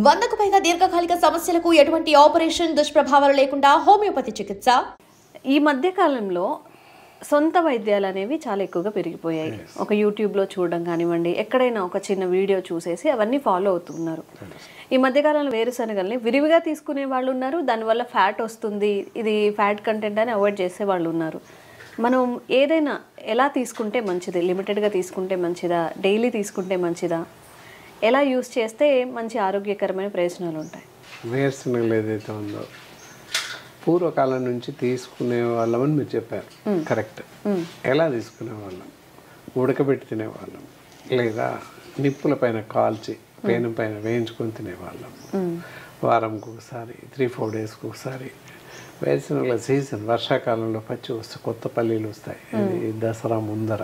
100కు పైగా దీర్ఘకాలిక సమస్యలకు ఎటువంటి ఆపరేషన్ దుష్ప్రభావాలు లేకుండా హోమియోపతి చికిత్స. ఈ మధ్య కాలంలో సొంత వైద్యాలు అనేవి చాలా ఎక్కువగా పెరిగిపోయాయి. ఒక యూట్యూబ్లో చూడడం కానివ్వండి, ఎక్కడైనా ఒక చిన్న వీడియో చూసేసి అవన్నీ ఫాలో అవుతున్నారు. ఈ మధ్యకాలంలో వేరుశనగల్ని విరివిగా తీసుకునే వాళ్ళు ఉన్నారు, దానివల్ల ఫ్యాట్ వస్తుంది, ఇది ఫ్యాట్ కంటెంట్ అని అవాయిడ్ చేసే వాళ్ళు ఉన్నారు. మనం ఏదైనా ఎలా తీసుకుంటే మంచిది? లిమిటెడ్గా తీసుకుంటే మంచిదా, డైలీ తీసుకుంటే మంచిదా, ఎలా యూస్ చేస్తే మంచి ఆరోగ్యకరమైన ప్రయోజనాలు ఉంటాయి? వేరుశనగలు ఏదైతే ఉందో పూర్వకాలం నుంచి తీసుకునే వాళ్ళమని మీరు చెప్పారు, కరెక్ట్. ఎలా తీసుకునే వాళ్ళం? ఉడకబెట్టి తినేవాళ్ళం, లేదా నిప్పుల పైన కాల్చి పేనం పైన వేయించుకొని తినేవాళ్ళం. వారంకి ఒకసారి, 3-4 డేస్కి ఒకసారి. వేరుశనగల సీజన్ వర్షాకాలంలో పచ్చి వస్తే కొత్త పల్లీలు వస్తాయి, ఇది దసరా ముందర.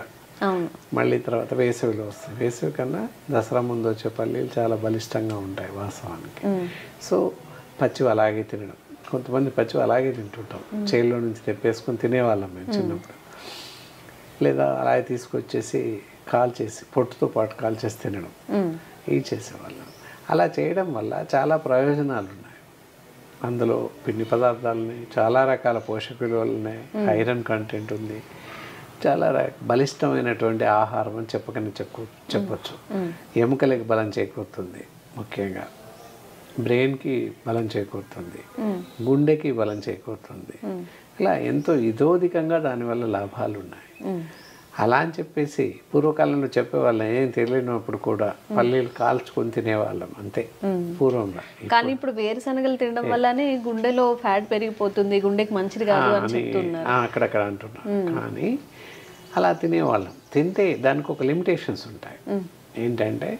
మళ్ళీ తర్వాత వేసవిలో వస్తాయి. వేసవి కన్నా దసరా ముందు వచ్చే పల్లీలు చాలా బలిష్టంగా ఉంటాయి వాస్తవానికి. సో పచ్చివి అలాగే తినడం, కొంతమంది పచ్చివి అలాగే తింటుంటాం, చేల్లో నుంచి తెప్పేసుకొని తినేవాళ్ళం మేము చిన్నప్పుడు. లేదా అలాగే తీసుకొచ్చేసి కాల్చేసి పొట్టుతో పాటు కాల్చేసి తినడం, ఇవి చేసేవాళ్ళం. అలా చేయడం వల్ల చాలా ప్రయోజనాలు ఉన్నాయి. అందులో పిండి పదార్థాలని, చాలా రకాల పోషక విలువలు ఉన్నాయి, ఐరన్ కంటెంట్ ఉంది, చాలా బలిష్టమైనటువంటి ఆహారం అని చెప్పొచ్చు. ఎముకలకి బలం చేకూరుతుంది, ముఖ్యంగా బ్రెయిన్కి బలం చేకూరుతుంది, గుండెకి బలం చేకూరుతుంది. ఇలా ఎంతో ఇతోధికంగా దానివల్ల లాభాలు ఉన్నాయి. అలా అని చెప్పేసి పూర్వకాలంలో చెప్పేవాళ్ళం, ఏం తెలియనప్పుడు కూడా పల్లీలు కాల్చుకొని తినేవాళ్ళం అంతే పూర్వంలో. కానీ ఇప్పుడు వేరుశనగలు తినడం వల్లనే గుండెలో ఫ్యాట్ పెరిగిపోతుంది, గుండెకి మంచిది కాదు అని చెప్తున్నారు, అక్కడక్కడ అంటున్నారు. కానీ అలా తినేవాళ్ళం. తింటే దానికి ఒక లిమిటేషన్స్ ఉంటాయి. ఏంటంటే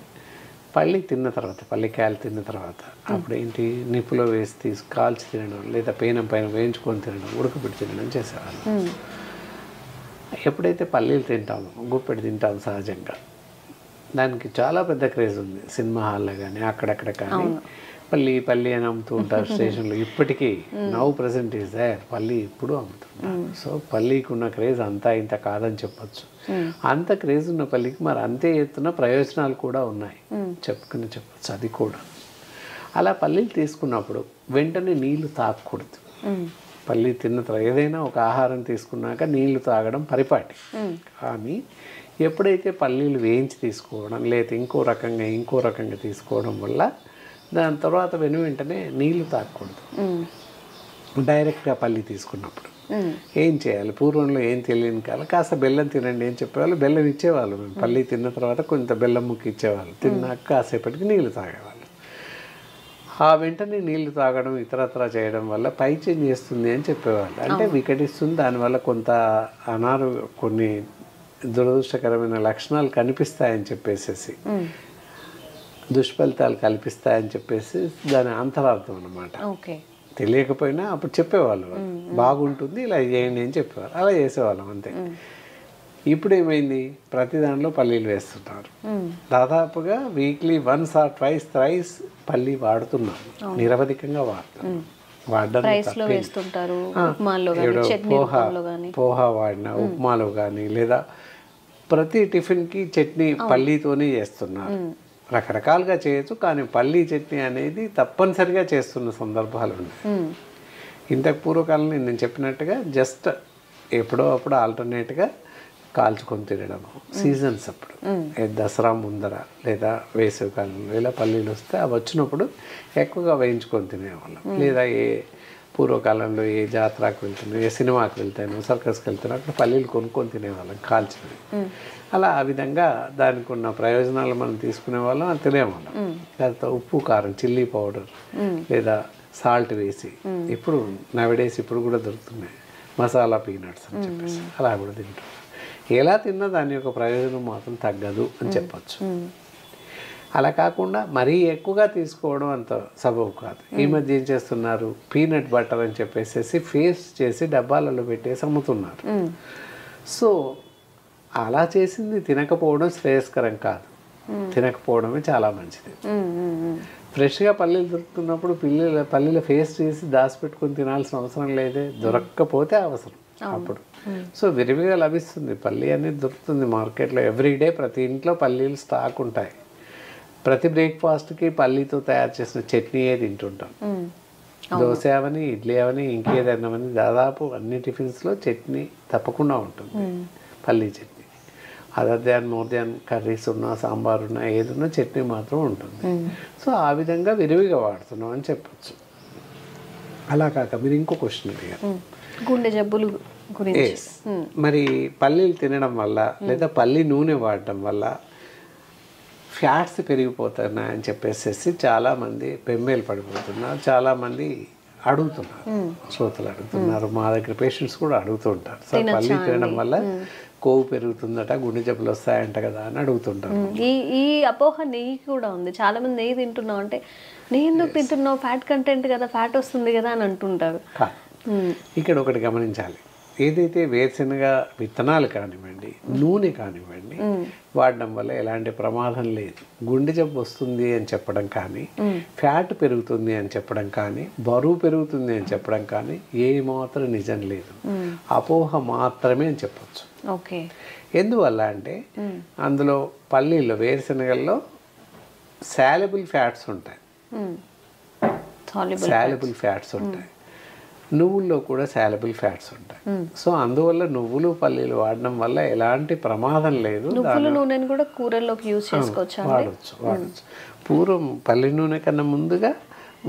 పల్లి తిన్న తర్వాత, పల్లికాయలు తిన్న తర్వాత అప్పుడు ఏంటి, నిప్పులో వేసి కాల్చి తినడం, లేదా పేనం పైన వేయించుకొని తినడం, ఉడకబెట్టి తినడం చేసేవాళ్ళం. ఎప్పుడైతే పల్లీలు తింటామో, గుప్పెడు తింటాము సహజంగా, దానికి చాలా పెద్ద క్రేజ్ ఉంది. సినిమా హాల్లో కానీ అక్కడక్కడ కానీ పల్లి అని అమ్ముతూ ఉంటారు స్టేషన్లో. ఇప్పటికీ నౌ ప్రెసెంట్ ఈజ్ దేర్, పల్లి ఇప్పుడు అమ్ముతుంటారు. సో పల్లీకి ఉన్న క్రేజ్ అంతా ఇంత కాదని చెప్పొచ్చు. అంత క్రేజ్ ఉన్న పల్లికి మరి అంతే ఎత్తున ప్రయోజనాలు కూడా ఉన్నాయి, చెప్పొచ్చు అది కూడా. అలా పల్లీలు తీసుకున్నప్పుడు వెంటనే నీళ్లు తాగకూడదు. పల్లి తిన్న తర్వాత ఏదైనా ఒక ఆహారం తీసుకున్నాక నీళ్లు తాగడం పరిపాటి. కానీ ఎప్పుడైతే పల్లీలు వేయించి తీసుకోవడం, లేదా ఇంకో రకంగా తీసుకోవడం వల్ల దాని తర్వాత వెంటనే నీళ్లు తాగకూడదు. డైరెక్ట్గా పల్లి తీసుకున్నప్పుడు ఏం చేయాలి? పూర్వంలో ఏం తెలియని కాదు, కాస్త బెల్లం తినండి అని చెప్పేవాళ్ళు, బెల్లం ఇచ్చేవాళ్ళు. మేము పల్లి తిన్న తర్వాత కొంత బెల్లం ముక్కి ఇచ్చేవాళ్ళు, తిన్నాక కాసేపటికి నీళ్లు తాగేవాళ్ళు. ఆ వెంటనే నీళ్లు తాగడం, ఇతరత్రా చేయడం వల్ల పైచేంజ్ చేస్తుంది అని చెప్పేవాళ్ళు. అంటే వికటిస్తుంది, దానివల్ల కొంత కొన్ని దురదృష్టకరమైన లక్షణాలు కనిపిస్తాయని చెప్పేసి, దుష్ఫలితాలు కల్పిస్తాయని చెప్పేసి దాని అంతరార్థం అన్నమాట. తెలియకపోయినా అప్పుడు చెప్పేవాళ్ళు, బాగుంటుంది ఇలా చేయండి అని చెప్పేవారు, అలా చేసేవాళ్ళం అంతే. ఇప్పుడు ఏమైంది, ప్రతి దానిలో పల్లీలు వేస్తున్నారు. దాదాపుగా వీక్లీ 1 or 2 times పల్లి వాడుతున్నాం, నిరవధికంగా వాడుతున్నాం. పోహా వాడినా, ఉప్మాలో కానీ, లేదా ప్రతి టిఫిన్కి చట్నీ పల్లీతోనే చేస్తున్నారు. రకరకాలుగా చేయొచ్చు, కానీ పల్లీ చట్నీ అనేది తప్పనిసరిగా చేస్తున్న సందర్భాలు ఉన్నాయి. ఇంతకు పూర్వకాలంలో నేను చెప్పినట్టుగా జస్ట్ ఎప్పుడో అప్పుడు ఆల్టర్నేట్గా కాల్చుకొని తినడము, సీజన్స్ అప్పుడు, దసరా ముందర లేదా వేసవి కాలంలో ఇలా పల్లీలు వస్తే అవి వచ్చినప్పుడు ఎక్కువగా వేయించుకొని తినేవాళ్ళం. లేదా పూర్వకాలంలో ఏ జాతరకు వెళ్తాను, ఏ సినిమాకి వెళ్తాను, సర్కస్కి వెళ్తాను, అక్కడ పల్లీలు కొనుక్కొని తినేవాళ్ళం కాల్చినవి. అలా ఆ విధంగా దానికి ఉన్న ప్రయోజనాలు మనం తీసుకునే వాళ్ళం, అది తినేవాళ్ళం. తర్వాత ఉప్పు కారం, చిల్లీ పౌడర్ లేదా సాల్ట్ వేసి, ఇప్పుడు నవడేస్ ఇప్పుడు కూడా దొరుకుతున్నాయి మసాలా పీనట్స్ అని చెప్పేసి, అలా కూడా తింటాం. ఎలా తిన్నా దాని యొక్క ప్రయోజనం మాత్రం తగ్గదు అని చెప్పచ్చు. అలా కాకుండా మరీ ఎక్కువగా తీసుకోవడం అంత సబబు కాదు. ఈ మధ్య ఏం చేస్తున్నారు, పీనట్ బటర్ అని చెప్పేసి ఫేస్ చేసి డబ్బాలలో పెట్టేసి అమ్ముతున్నారు. సో అలా చేసింది తినకపోవడం శ్రేయస్కరం కాదు, తినకపోవడమే చాలా మంచిది. ఫ్రెష్గా పల్లీలు దొరుకుతున్నప్పుడు పల్లీల ఫేస్ చేసి దాచిపెట్టుకొని తినాల్సిన అవసరం లేదే, దొరక్కపోతే అవసరం అప్పుడు. సో విరివిగా లభిస్తుంది పల్లి అనేది, దొరుకుతుంది మార్కెట్లో ఎవ్రీడే. ప్రతి ఇంట్లో పల్లీలు స్టాక్ ఉంటాయి. ప్రతి బ్రేక్ఫాస్ట్కి పల్లీతో తయారు చేసిన చట్నీయే తింటుంటాం. దోశ అవని, ఇడ్లీ అవని, ఇంకేదైనా అవని, దాదాపు అన్ని టిఫిన్స్లో చట్నీ తప్పకుండా ఉంటుంది, పల్లీ chutney. Other than more than curries ఉన్నా, సాంబార్ ఉన్నా, ఏదున్నా చట్నీ మాత్రం ఉంటుంది. సో ఆ విధంగా విరివిగా వాడుతున్నాం అని చెప్పచ్చు. అలా కాక మీరు ఇంకో క్వశ్చన్ అడిగారు, గుండె జబ్బులు గురించి. మరి పల్లీలు తినడం వల్ల లేదా పల్లి నూనె వాడటం వల్ల ఫ్యాట్స్ పెరిగిపోతున్నాయని చెప్పేసి చాలామంది బెంబేలు పడిపోతున్నారు. చాలామంది అడుగుతున్నారు, శ్రోతలు అడుగుతున్నారు, మా దగ్గర పేషెంట్స్ కూడా అడుగుతుంటారు, సార్ పల్లి తినడం వల్ల కొవ్వు పెరుగుతుందట, గుండె జబ్బులు వస్తాయంట కదా అని అడుగుతుంటారు. ఈ అపోహ నెయ్యి కూడా ఉంది. చాలా మంది నెయ్యి తింటున్నావు అంటే, నెయ్యి ఎందుకు తింటున్నావు, ఫ్యాట్ కంటెంట్ కదా, ఫ్యాట్ వస్తుంది కదా అని అంటుంటారు. ఇక్కడ ఒకటి గమనించాలి, ఏదైతే వేరుశనగ విత్తనాలు కానివ్వండి, నూనె కానివ్వండి వాడడం వల్ల ఎలాంటి ప్రమాదం లేదు. గుండె జబ్బు వస్తుంది అని చెప్పడం కానీ, ఫ్యాట్ పెరుగుతుంది అని చెప్పడం కానీ, బరువు పెరుగుతుంది అని చెప్పడం కానీ ఏ మాత్రం నిజం లేదు, అపోహ మాత్రమే అని చెప్పచ్చు. ఓకే. ఎందువల్ల అంటే అందులో పల్లీల్లో, వేరుశనగల్లో సాల్యుబుల్ ఫ్యాట్స్ ఉంటాయి, సాల్యుబుల్ ఫ్యాట్స్ ఉంటాయి. నువ్వుల్లో కూడా సాల్యుబుల్ ఫ్యాట్స్ ఉంటాయి. సో అందువల్ల నువ్వులు, పల్లీలు వాడడం వల్ల ఎలాంటి ప్రమాదం లేదు. నువ్వుల నూనెని కూడా కూరల్లోకి యూజ్ చేసుకోవచ్చు, వాడచ్చు. పూర్వం పల్లి నూనె కన్నా ముందుగా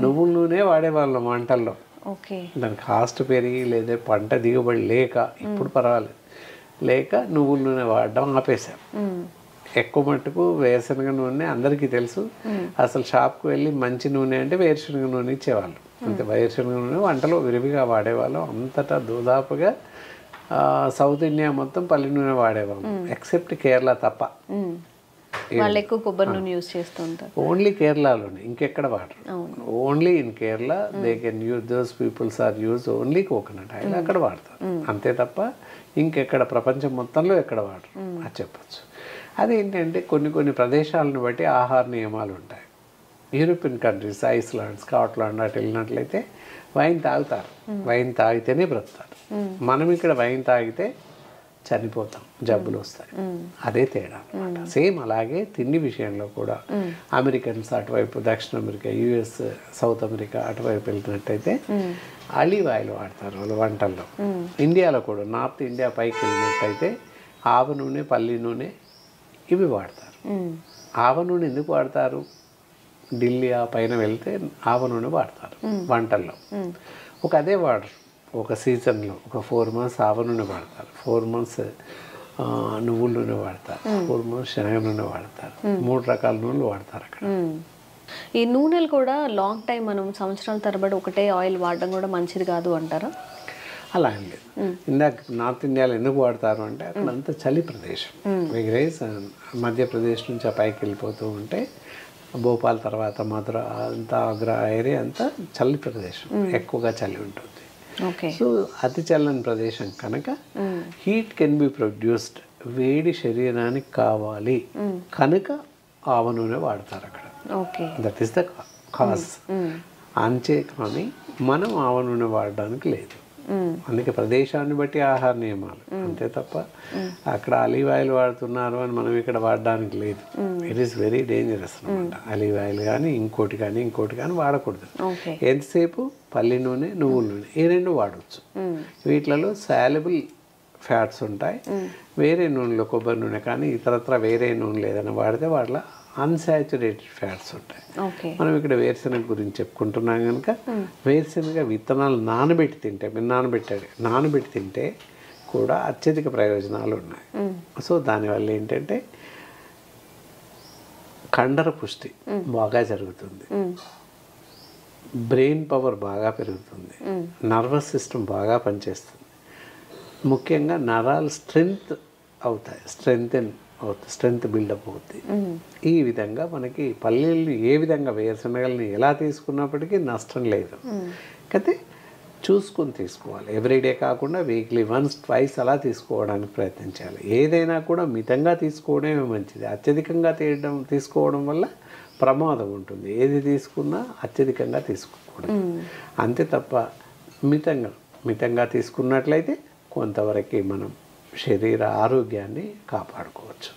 నువ్వుల నూనె వాడేవాళ్ళం వంటల్లో. దాని కాస్ట్ పెరిగి లేదా పంట దిగుబడి లేక, ఇప్పుడు పర్వాలేదు, లేక నువ్వుల నూనె వాడడం ఆపేశాం. ఎక్కువ మట్టుకు వేరుశనగ నూనె అందరికీ తెలుసు. అసలు షాప్కి వెళ్ళి మంచి నూనె అంటే వేరుశనగ నూనె ఇచ్చేవాళ్ళు. అంతే, వేరుశనగ నూనె వంటలో విరివిగా వాడేవాళ్ళం. అంతటా దాదాపుగా సౌత్ ఇండియా మొత్తం పల్లి నూనె వాడేవాళ్ళం, ఎక్సెప్ట్ కేరళ తప్ప. వాళ్ళు ఎక్కువ కొబ్బరి నూనె యూజ్ చేస్తుంటారు. ఓన్లీ కేరళలోనే, ఇంకెక్కడ వాడరు. Only in Kerala they can use, those peoples are use only coconut oil, అక్కడ వాడతారు. అంతే తప్ప ఇంకెక్కడ ప్రపంచం మొత్తంలో ఎక్కడ వాడరు అది చెప్పచ్చు. అదేంటంటే కొన్ని ప్రదేశాలను బట్టి ఆహార నియమాలు ఉంటాయి. యూరోపియన్ కంట్రీస్, ఐస్లాండ్, స్కాట్లాండ్ అటు వెళ్ళినట్లయితే వైన్ తాగుతారు, వైన్ తాగితేనే బ్రతుకుతారు. మనం ఇక్కడ వైన్ తాగితే చనిపోతాం, జబ్బులు వస్తాయి. అదే తేడా అనమాట. సేమ్ అలాగే తిండి విషయంలో కూడా అమెరికన్స్ అటువైపు, దక్షిణ అమెరికా, యుఎస్, సౌత్ అమెరికా అటువైపు వెళ్తున్నట్టయితే ఆలివ్ ఆయిల్ వాడతారు వాళ్ళు వంటల్లో. ఇండియాలో కూడా నార్త్ ఇండియా పైకి వెళ్ళినట్టయితే ఆవ నూనె, పల్లి నూనె ఇవి వాడతారు. ఆవ నూనె ఎందుకు వాడతారు? ఢిల్లీ ఆ పైన వెళ్తే ఆవ నూనె వాడతారు వంటల్లో. అదే వాడరు ఒక సీజన్లో, ఒక 4 months ఆవ నూనె వాడతారు, 4 months నువ్వుల నూనె వాడతారు, 4 months శనగ నూనె వాడతారు. 3 రకాల నూనెలు వాడతారు అక్కడ. ఈ నూనెలు కూడా లాంగ్ టైం, మనం సంవత్సరాల తరబడి ఒకటే ఆయిల్ వాడడం కూడా మంచిది కాదు అంటారా? అలా ఏం లేదు. ఇందాక నార్త్ ఇండియాలో ఎందుకు వాడతారు అంటే అక్కడ అంతా చలి ప్రదేశం. వెగరైజ్ మధ్యప్రదేశ్ నుంచి ఆ పైకి వెళ్ళిపోతూ ఉంటే భోపాల్ తర్వాత మధుర అంతా, ఆగ్రా ఏరియా అంతా చలి ప్రదేశం, ఎక్కువగా చలి ఉంటుంది. సో అతి చల్లని ప్రదేశం కనుక హీట్ కెన్ బి ప్రొడ్యూస్డ్, వేడి శరీరానికి కావాలి కనుక ఆవ నూనె వాడతారు అక్కడ. That is the cause. అంతే కానీ మనం ఆవ నూనె వాడడానికి లేదు. అందుకే ప్రదేశాన్ని బట్టి ఆహార నియమాలు, అంతే తప్ప అక్కడ ఆలివ్ ఆయిల్ వాడుతున్నారు అని మనం ఇక్కడ వాడడానికి లేదు. ఇట్ ఈస్ వెరీ డేంజరస్ అనమాట. ఆలివ్ ఆయిల్ కానీ ఇంకోటి కానీ వాడకూడదు. ఎంతసేపు పల్లి నూనె, నువ్వుల నూనె ఈ రెండు వాడవచ్చు. వీటిలలో సాల్యుబుల్ ఫ్యాట్స్ ఉంటాయి. వేరే నూనెలో కొబ్బరి నూనె కానీ ఇతరత్ర వేరే నూనెలు ఏదైనా వాడితే వాటిలో అన్సాచురేటెడ్ ఫ్యాట్స్ ఉంటాయి. మనం ఇక్కడ వేరుశనగ గురించి చెప్పుకుంటున్నాం కనుక వేరుశనగ విత్తనాలు నానబెట్టి తింటే, మీరు నానబెట్టి తింటే కూడా అత్యధిక ప్రయోజనాలు ఉన్నాయి. సో దానివల్ల ఏంటంటే కండర పుష్టి బాగా జరుగుతుంది, బ్రెయిన్ పవర్ బాగా పెరుగుతుంది, నర్వస్ సిస్టమ్ బాగా పనిచేస్తుంది, ముఖ్యంగా నరాలు స్ట్రెంగ్త్ అవుతాయి, స్ట్రెంగ్త్ బిల్డప్ అవుతుంది. ఈ విధంగా మనకి పల్లీలు ఏ విధంగా, వేరుశనగల్ని ఎలా తీసుకున్నప్పటికీ నష్టం లేదు. అయితే చూసుకొని తీసుకోవాలి. ఎవ్రీడే కాకుండా వీక్లీ 1, 2 అలా తీసుకోవడానికి ప్రయత్నించాలి. ఏదైనా కూడా మితంగా తీసుకోవడమే మంచిది. అత్యధికంగా తీసుకోవడం వల్ల ప్రమాదం ఉంటుంది. ఏది తీసుకున్నా అత్యధికంగా తీసుకోకూడదు. అంతే తప్ప మితంగా తీసుకున్నట్లయితే కొంతవరకు మనం శరీర ఆరోగ్యాన్ని కాపాడుకోవచ్చు.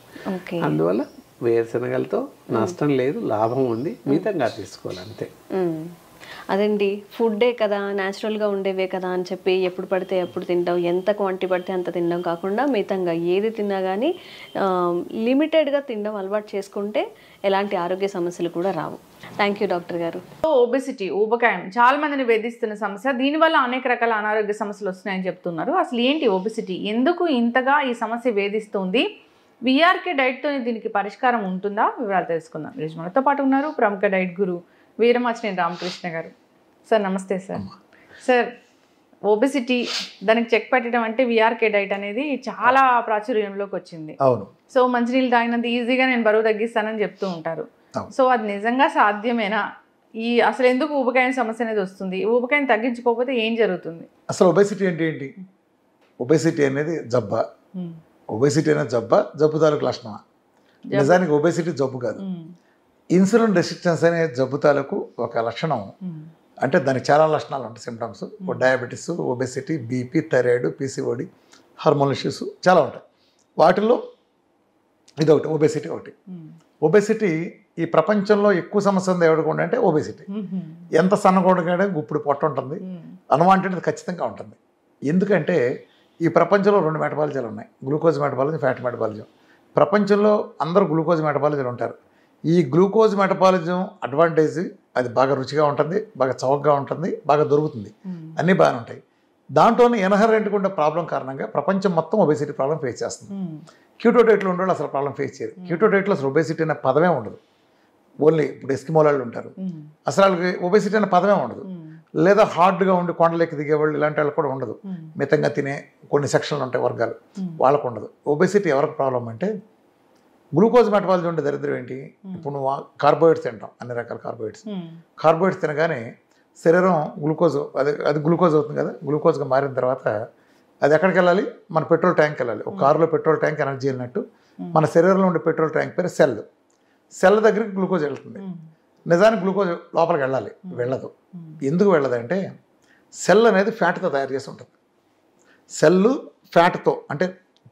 అందువల్ల వేరుశనగలతో నష్టం లేదు, లాభం ఉంది, మితంగా తీసుకోవాలి అంతే. అదండి, ఫుడ్డే కదా, న్యాచురల్గా ఉండేవే కదా అని చెప్పి ఎప్పుడు పడితే ఎప్పుడు తింటాం, ఎంత క్వాంటిటీ పడితే అంత తినడం కాకుండా మితంగా ఏది తిన్నా కానీ లిమిటెడ్గా తినడం అలవాటు చేసుకుంటే ఎలాంటి ఆరోగ్య సమస్యలు కూడా రావు. థ్యాంక్ యూ డాక్టర్ గారు. ఒబెసిటీ, ఊబకాయం చాలా మందిని వేధిస్తున్న సమస్య. దీనివల్ల అనేక రకాల అనారోగ్య సమస్యలు వస్తున్నాయని చెప్తున్నారు. అసలు ఏంటి ఒబెసిటీ, ఎందుకు ఇంతగా ఈ సమస్య వేధిస్తుంది, విఆర్కే డైట్తో దీనికి పరిష్కారం ఉంటుందా, వివరాలు తెలుసుకుందాం. ఈరోజు మనతో పాటు ఉన్నారు ప్రముఖ డైట్ గురు వీరమాచినేని రామకృష్ణ గారు. సార్ నమస్తే. సార్ ఒబెసిటీ దానికి చెక్ పెట్టడం అంటే విఆర్కే డైట్ అనేది చాలా ప్రాచుర్యంలోకి వచ్చింది. అవును. సో మంచినీళ్ళు తాగినంత ఈజీగా నేను బరువు తగ్గిస్తానని చెప్తూ ఉంటారు. సో అది నిజంగా సాధ్యమేనా? అసలు ఎందుకు ఊబకాయం సమస్య అనేది వస్తుంది? ఊబకాయం తగ్గించుకోకపోతే ఏం జరుగుతుంది? అసలు ఒబెసిటీ అంటే ఏంటి? ఒబెసిటీ అనేది జబ్బా? ఒబెసిటీ అనేది జబ్బు తాలూకు లక్షణమా? నిజానికి ఒబెసిటీ జబ్బు కాదు. ఇన్సులిన్ రెసిస్టెన్స్ అనే జబ్బు తాలూకు ఒక లక్షణం. అంటే దానికి చాలా లక్షణాలు ఉంటాయి, symptoms. Diabetes, obesity, BP, thyroid, PCOD, hormone issues చాలా ఉంటాయి. వాటిల్లో ఇదొకటి, ఒబెసిటీ ఒకటి. ఒబెసిటీ ఈ ప్రపంచంలో ఎక్కువ సమస్య ఉంది ఎవరికి అంటే ఒబెసిటీ. ఎంత సన్నగొడగానే గుప్పుడు పొట్ట ఉంటుంది, అన్వాంటెడ్ ఖచ్చితంగా ఉంటుంది. ఎందుకంటే ఈ ప్రపంచంలో 2 మెటబాలిజాలు ఉన్నాయి, గ్లూకోజ్ మెటబాలిజం, ఫ్యాట్ మెటబాలిజం. ప్రపంచంలో అందరూ గ్లూకోజ్ మెటబాలిజాలు ఉంటారు. ఈ గ్లూకోజ్ మెటబాలిజం అడ్వాంటేజ్, అది బాగా రుచిగా ఉంటుంది, బాగా చౌకగా ఉంటుంది, బాగా దొరుకుతుంది, అన్నీ బాగానే ఉంటాయి. దాంట్లోనే ఇన్హరెంట్గా ఉండే ప్రాబ్లం కారణంగా ప్రపంచం మొత్తం ఒబెసిటీ ప్రాబ్లం ఫేస్ చేస్తుంది. క్యూటో డైట్లో ఉండే అసలు ప్రాబ్లం ఫేస్ చేయరు. క్యూటో డైట్లో అసలు ఒబెసిటీ అనే పదమే ఉండదు. ఓన్లీ ఇప్పుడు ఎస్కిమో వాళ్ళు ఉంటారు, అసలు వాళ్ళకి ఒబెసిటీ అనే పదమే ఉండదు. లేదా హార్డ్గా ఉండి కొండలెక్కి దిగేవాళ్ళు ఇలాంటి వాళ్ళు కూడా ఉండదు. మితంగా తినే కొన్ని సెక్షన్లు ఉంటాయి, వర్గాలు, వాళ్ళకు ఉండదు. ఒబెసిటీ ఎవరికి ప్రాబ్లం అంటే గ్లూకోజ్ మెటబాలిజం ఉండే దరిద్రం ఏంటి? ఇప్పుడు నువ్వు కార్బోహైడ్రేట్స్ తింటాం, అన్ని రకాల కార్బోహైడ్రేట్స్ తినగానే శరీరం గ్లూకోజ్ అది గ్లూకోజ్ అవుతుంది కదా. గ్లూకోజ్గా మారిన తర్వాత అది ఎక్కడికి వెళ్ళాలి? మన పెట్రోల్ ట్యాంక్ వెళ్ళాలి. ఒక కారులో పెట్రోల్ ట్యాంక్ ఎనర్జీ వెళ్ళినట్టు మన శరీరంలో ఉండే పెట్రోల్ ట్యాంక్ పేరు సెల్ దగ్గరికి గ్లూకోజ్ వెళ్తుంది. నిజానికి గ్లూకోజ్ లోపలికి వెళ్ళాలి, వెళ్ళదు. ఎందుకు వెళ్ళదంటే సెల్ అనేది ఫ్యాట్తో తయారు చేసి ఉంటుంది. సెల్ ఫ్యాట్తో అంటే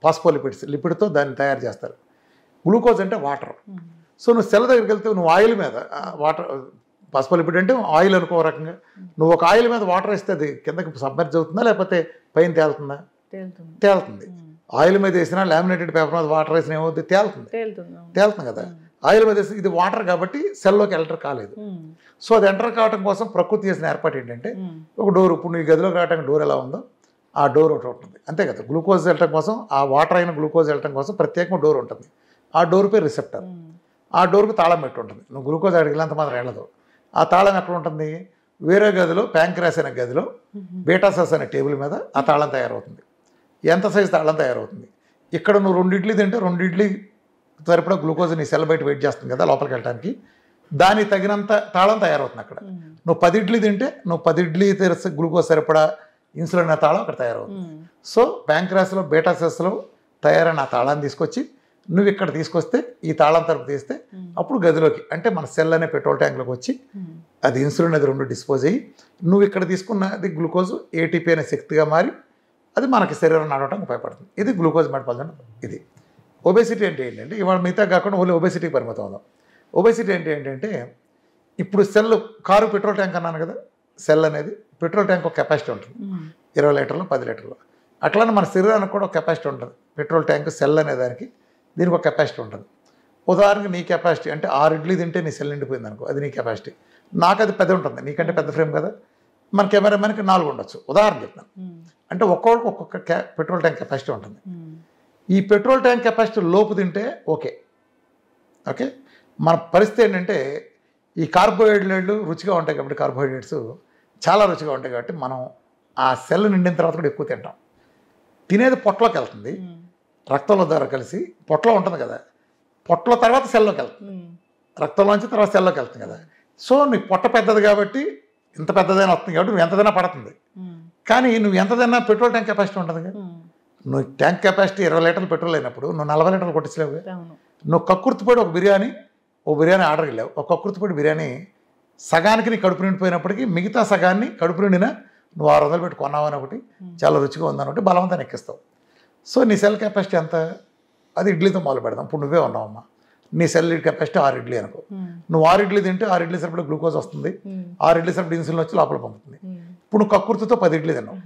ఫాస్ఫోలిపిడ్స్, లిపిడ్తో దాన్ని తయారు చేస్తారు. గ్లూకోజ్ అంటే వాటర్. సో నువ్వు సెల్ దగ్గరికి వెళ్తే నువ్వు ఆయిల్ మీద వాటర్, ఫాస్ఫోలిపిడ్ అంటే ఆయిల్ అనుకో రకంగా, నువ్వు ఒక ఆయిల్ మీద వాటర్ వేస్తే అది కిందకి సబ్మర్జ్ అవుతుందా లేకపోతే పైన తేలుతుందా? తేలుతుంది. ఆయిల్ మీద వేసినా లామినేటెడ్ పేపర్ మీద వాటర్ వేసినా ఏమవుతుంది? తేలుతుంది కదా. ఆయిల్ మీద వేసి ఇది వాటర్ కాబట్టి సెల్లోకి ఎంటర్ కాలేదు. సో అది ఎంటర్ కావడం కోసం ప్రకృతి చేసిన ఏర్పాటు ఏంటంటే ఒక డోర్. ఇప్పుడు నీ గదిలోకి రావడానికి డోర్ ఎలా ఉందో ఆ డోర్ ఒకటి ఉంటుంది, అంతే కదా. గ్లూకోజ్ వెళ్ళటం కోసం, ఆ వాటర్ అయిన గ్లూకోజ్ వెళ్ళటం కోసం ప్రత్యేకంగా డోర్ ఉంటుంది. ఆ డోర్ పేరు రిసెప్టర్. ఆ డోర్కు తాళం పెట్టి ఉంటుంది. నువ్వు గ్లూకోజ్ అడిగినంత మాత్రం వెళ్ళదు. ఆ తాళం ఎక్కడ ఉంటుంది? వేరే గదిలో, ప్యాంక్రాస్ అనే గదిలో బీటాసస్ అనే టేబుల్ మీద ఆ తాళం తయారవుతుంది. ఎంత సైజు తాళం తయారవుతుంది? ఇక్కడ నువ్వు 2 ఇడ్లీ తింటే 2 ఇడ్లీ సరిపడా గ్లూకోజ్ నీ సెల్ బయట వెయిట్ చేస్తుంది కదా లోపలికి వెళ్ళడానికి, దానికి తగినంత తాళం తయారవుతుంది అక్కడ. నువ్వు 10 ఇడ్లీ తింటే నువ్వు 10 ఇడ్లీ గ్లూకోజ్ సరిపడా ఇన్సులిన్ అనే తాళం అక్కడ తయారవుతుంది. సో ప్యాంక్రాస్లో, బీటాసస్లో తయారైన ఆ తాళాన్ని తీసుకొచ్చి నువ్వు ఇక్కడ తీసుకొస్తే, ఈ తాళం తరపు తీస్తే అప్పుడు గదిలోకి, అంటే మన సెల్ అనే పెట్రోల్ ట్యాంక్లోకి వచ్చి అది ఇన్సులిన్ అది 2 డిస్పోజ్ అయ్యి నువ్వు ఇక్కడ తీసుకున్నది గ్లూకోజ్ ఏటీపీ అనే శక్తిగా మారి అది మనకి శరీరం నడవడానికి ఉపయోగపడుతుంది. ఇది గ్లూకోజ్ మెటబాలిజం. ఇది ఒబెసిటీ అంటే ఏంటంటే ఇవాళ మిగతా కాకుండా ఓన్లీ ఒబెసిటీకి పరిమితం అవుదాం. ఒబెసిటీ అంటే ఏంటంటే ఇప్పుడు సెల్, కారు పెట్రోల్ ట్యాంక్ అన్నాను కదా, సెల్ అనేది పెట్రోల్ ట్యాంక్ ఒక కెపాసిటీ ఉంటుంది, 20 లీటర్లు 10 లీటర్లు. అట్లానే మన శరీరానికి కూడా ఒక కెపాసిటీ ఉంటుంది. పెట్రోల్ ట్యాంక్, సెల్ అనే దానికి దీనికి ఒక కెపాసిటీ ఉంటుంది. ఉదాహరణకి నీ కెపాసిటీ అంటే 6 ఇడ్లీ తింటే నీ సెల్ నిండిపోయింది అనుకో, అది నీ కెపాసిటీ. నాకు అది పెద్ద ఉంటుంది, నీకంటే పెద్ద ఫ్రేమ్ కదా. మన కెమెరామెన్కి 4 ఉండొచ్చు, ఉదాహరణ చెప్తాను. అంటే ఒక్కొక్కరికి ఒక్కొక్క పెట్రోల్ ట్యాంక్ కెపాసిటీ ఉంటుంది. ఈ పెట్రోల్ ట్యాంక్ కెపాసిటీ లోపు తింటే ఓకే. మన పరిస్థితి ఏంటంటే ఈ కార్బోహైడ్రేట్లు రుచిగా ఉంటాయి కాబట్టి, కార్బోహైడ్రేట్స్ చాలా రుచిగా ఉంటాయి కాబట్టి మనం ఆ సెల్ నిండిన తర్వాత కూడా ఎక్కువ తింటాం. తినేది పొట్టలోకి వెళ్తుంది, రక్తంలో ద్వారా కలిసి పొట్టలో ఉంటుంది కదా, పొట్టలో తర్వాత సెల్లోకి వెళ్తుంది, రక్తంలోంచి తర్వాత సెల్లోకి వెళ్తుంది కదా. సో నీకు పొట్ట పెద్దది కాబట్టి ఇంత పెద్దదైనా వస్తుంది కాబట్టి నువ్వు ఎంతదైనా పడుతుంది. కానీ నువ్వు ఎంతదైనా పెట్రోల్ ట్యాంక్ కెపాసిటీ ఉంటుంది కదా. నువ్వు ట్యాంక్ కెపాసిటీ 20 లీటర్లు పెట్రోల్ అయినప్పుడు నువ్వు 40 లీటర్లు కొట్టించలేవు. నువ్వు కక్కుర్తిపడి ఒక బిర్యానీ ఆర్డర్ వెళ్ళావు, ఒక కక్కుర్తిపడి బిర్యానీ సగానికి నీ కడుపు నిండిపోయినప్పటికీ మిగతా సగాన్ని కడుపు నిండినా నువ్వు 600 పెట్టి కొన్నావని ఒకటి, చాలా రుచిగా ఉందని ఒకటి బలవంతాన్ని ఎక్కిస్తావు. సో నీ సెల్ కెపాసిటీ ఎంత? అది ఇడ్లీతో మొదలు పెడదాం. ఇప్పుడు నువ్వే ఉన్నావమ్మా, నీ సెల్ కెపాసిటీ 6 ఇడ్లీ అనుకో, నువ్వు 6 ఇడ్లీ తింటే 6 ఇడ్లీ సరిపడా గ్లూకోజ్ వస్తుంది, 6 ఇడ్లీ సరిపడా ఇన్సులిన్ వచ్చి లోపల పంపుతుంది. ఇప్పుడు నువ్వు కక్కుర్తితో 10 ఇడ్లీ తిన్నావు,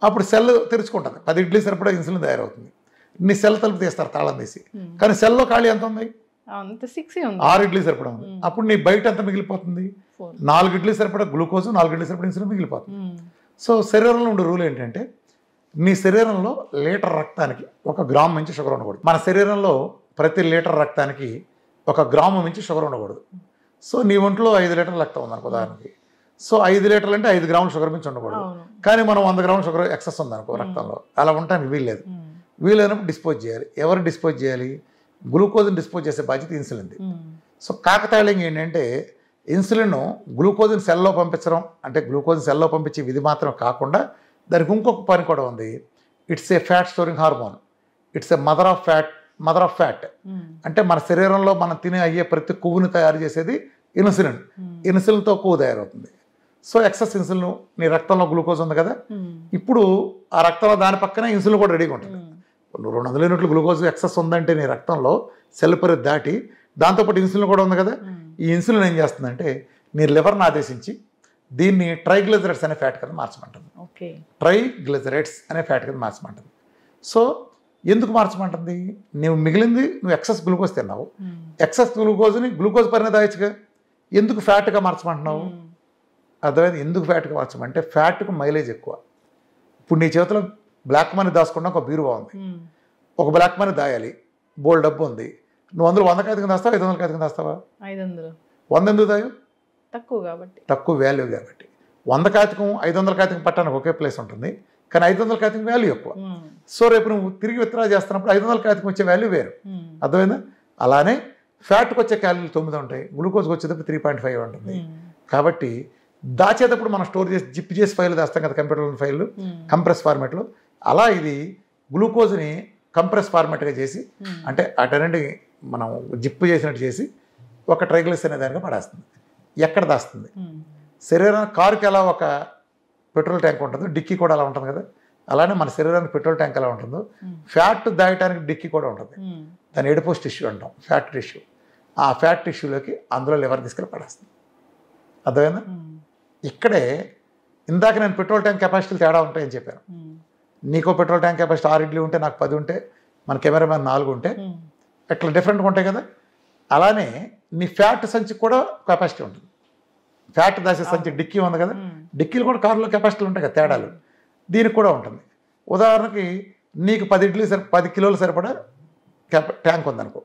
అప్పుడు సెల్ తెరుచుకుంటుంది, 10 ఇడ్లీ సరిపడా ఇన్సులిన్ తయారవుతుంది. నీ సెల్ తలుపు తీస్తారు తాళం తీసి, కానీ సెల్లో ఖాళీ ఎంత ఉంది? 6 ఇడ్లీ సరిపడా ఉంది. అప్పుడు నీ బయట ఎంత మిగిలిపోతుంది? 4 ఇడ్లీ సరిపడా గ్లూకోజ్, 4 ఇడ్లీ సరిపడా ఇన్సులిన్ మిగిలిపోతుంది. సో శరీరంలో ఉండే రూల్ ఏంటంటే నీ శరీరంలో లీటర్ రక్తానికి 1 గ్రాము మించి షుగర్ ఉండకూడదు. మన శరీరంలో ప్రతి లీటర్ రక్తానికి 1 గ్రాము మించి షుగర్ ఉండకూడదు. సో నీ ఒంట్లో 5 లీటర్ల రక్తం ఉందనుకో ఉదాహరణకి, సో 5 లీటర్లు అంటే 5 గ్రాముల షుగర్ మించి ఉండకూడదు. కానీ మనం 100 గ్రాముల షుగర్ ఎక్సెస్ ఉందనుకో రక్తంలో, అలా ఉండటానికి వీల్లేదు. వీలైనప్పుడు డిస్పోజ్ చేయాలి. ఎవరు డిస్పోజ్ చేయాలి? గ్లూకోజ్ని డిస్పోజ్ చేసే బాధ్యత ఇన్సులిన్ది. సో కాకతాళీయం ఏంటంటే ఇన్సులిన్ గ్లూకోజ్ని సెల్లో పంపించడం, అంటే గ్లూకోజ్ని సెల్లో పంపించే విధి మాత్రం కాకుండా దానికి ఇంకొక పని కూడా ఉంది. It's a fat storing hormone, it's a mother of fat. అంటే మన శరీరంలో మనం తినే అయ్యే ప్రతి కొవ్వుని తయారు చేసేది ఇన్సులిన్. ఇన్సులిన్తో కొవ్వు తయారవుతుంది. సో ఎక్సెస్ ఇన్సులిన్, నీ రక్తంలో గ్లూకోజ్ ఉంది కదా, ఇప్పుడు ఆ రక్తంలో దాని పక్కనే ఇన్సులిన్ కూడా రెడీగా ఉంటుంది. 200 యూనిట్లు గ్లూకోజ్ ఎక్సెస్ ఉందంటే నీ రక్తంలో సెల్ పరిధి దాటి దాంతోపాటు ఇన్సులిన్ కూడా ఉంది కదా, ఈ ఇన్సులిన్ ఏం చేస్తుందంటే నీ లివర్ని ఆదేశించి దీన్ని ట్రైగ్లిజరైడ్స్ అనే ఫ్యాట్ కింద మార్చమంటుంది. ట్రైగ్లిజరైడ్స్ అనే ఫ్యాట్ కింద మార్చమంటుంది. సో ఎందుకు మార్చమంటుంది? నువ్వు ఎక్సెస్ గ్లూకోజ్ తిన్నావు, ఎక్సెస్ గ్లూకోజ్ని గ్లూకోజ్ పరిణతి దాయచ్చుగా, ఎందుకు ఫ్యాట్గా మార్చమంటున్నావు? అర్థమైంది? ఎందుకు ఫ్యాట్గా మార్చమంటే ఫ్యాట్కు మైలేజ్ ఎక్కువ. ఇప్పుడు నీ చేతిలో బ్లాక్ మనీ దాచుకున్నా ఒక బీరువా ఉంది, ఒక బ్లాక్ మనీ దాయాలి, బోల్డ్ డబ్బు ఉంది, నువ్వు అందులో 100 కాగితం దాస్తావా 500 కాగితం దాస్తావా? 100 ఎందుకు దాయు? తక్కువ వాల్యూ కాబట్టి. 100 కాగితం 500 కాగితం పట్టడానికి ఒకే ప్లేస్ ఉంటుంది, కానీ 500 కాగితం వాల్యూ ఎక్కువ. సో రేపు నువ్వు తిరిగి విత్డ్రా చేస్తున్నప్పుడు 500 కాగితం వచ్చే వాల్యూ వేరు. అర్థమైందా? అలానే ఫ్యాట్కి వచ్చే క్యాలరీలు 9 ఉంటాయి, గ్లూకోజ్కి వచ్చేటప్పుడు 3.5 ఉంటుంది. కాబట్టి దాచేటప్పుడు మనం స్టోర్ చేసి జిప్ చేసి ఫైల్ దాస్తాం కదా కంప్యూటర్లో ఫైల్ కంప్రెస్ ఫార్మాట్లో, అలా ఇది గ్లూకోజ్ని కంప్రెస్ ఫార్మాట్గా చేసి, అంటే అటెండి మనం జిప్ చేసినట్టు చేసి ఒక ట్రైగ్లిస్ అనే దానిగా పడేస్తుంది. ఎక్కడ దాస్తుంది? శరీరానికి కారుకి ఎలా ఒక పెట్రోల్ ట్యాంక్ ఉంటుందో డిక్కీ కూడా అలా ఉంటుంది కదా, అలానే మన శరీరానికి పెట్రోల్ ట్యాంక్ ఎలా ఉంటుందో ఫ్యాట్ దాయటానికి డిక్కీ కూడా ఉంటుంది. దాన్ని ఎడిపోస్ టిష్యూ అంటాం, ఫ్యాట్ టిష్యూ. ఆ ఫ్యాట్ టిష్యూలోకి అందులో లివర్ తీసుకెళ్ళి పడేస్తుంది. అర్థమైందా? ఇక్కడే ఇందాక నేను పెట్రోల్ ట్యాంక్ కెపాసిటీలు తేడా ఉంటాయని చెప్పాను. నీకో పెట్రోల్ ట్యాంక్ కెపాసిటీ 6 ఇడ్లీ ఉంటే నాకు 10 ఉంటే, మన కెమెరామ్యాన్ 4 ఉంటే, ఎట్లా డిఫరెంట్గా ఉంటాయి కదా. అలానే నీ ఫ్యాట్ సంచికి కూడా కెపాసిటీ ఉంటుంది. ఫ్యాట్ దాసే సంచి డిక్కీ ఉంది కదా, డిక్కీలు కూడా కారులో కెపాసిటీలు ఉంటాయి కదా, తేడాలు దీనికి కూడా ఉంటుంది. ఉదాహరణకి నీకు 10 కిలోలు సరిపడా ట్యాంక్ ఉందనుకో,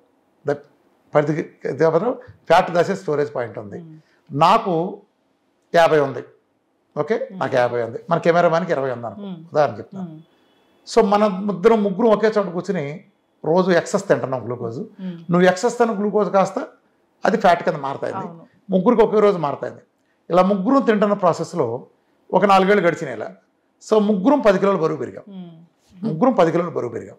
10 ఫ్యాట్ దాసే స్టోరేజ్ పాయింట్ ఉంది, నాకు 50 ఉంది. ఓకే, నాకు 50 ఉంది, మన కెమెరామ్యాన్కి 20 ఉంది అనుకో, ఉదాహరణ చెప్తాను. సో మన ముగ్గురు ఒకే చోట కూర్చుని రోజు ఎక్సెస్ తింటున్నాం గ్లూకోజ్. నువ్వు ఎక్సెస్ తిన్న గ్లూకోజ్ కాస్త అది ఫ్యాట్ కింద మారుతుంది, ముగ్గురికి ఒకే రోజు మారుతుంది. ఇలా ముగ్గురు తింటున్న ప్రాసెస్లో ఒక 4 ఏళ్ళు గడిచినాయి ఇలా. సో ముగ్గురం 10 కిలోలు బరువు పెరిగాం.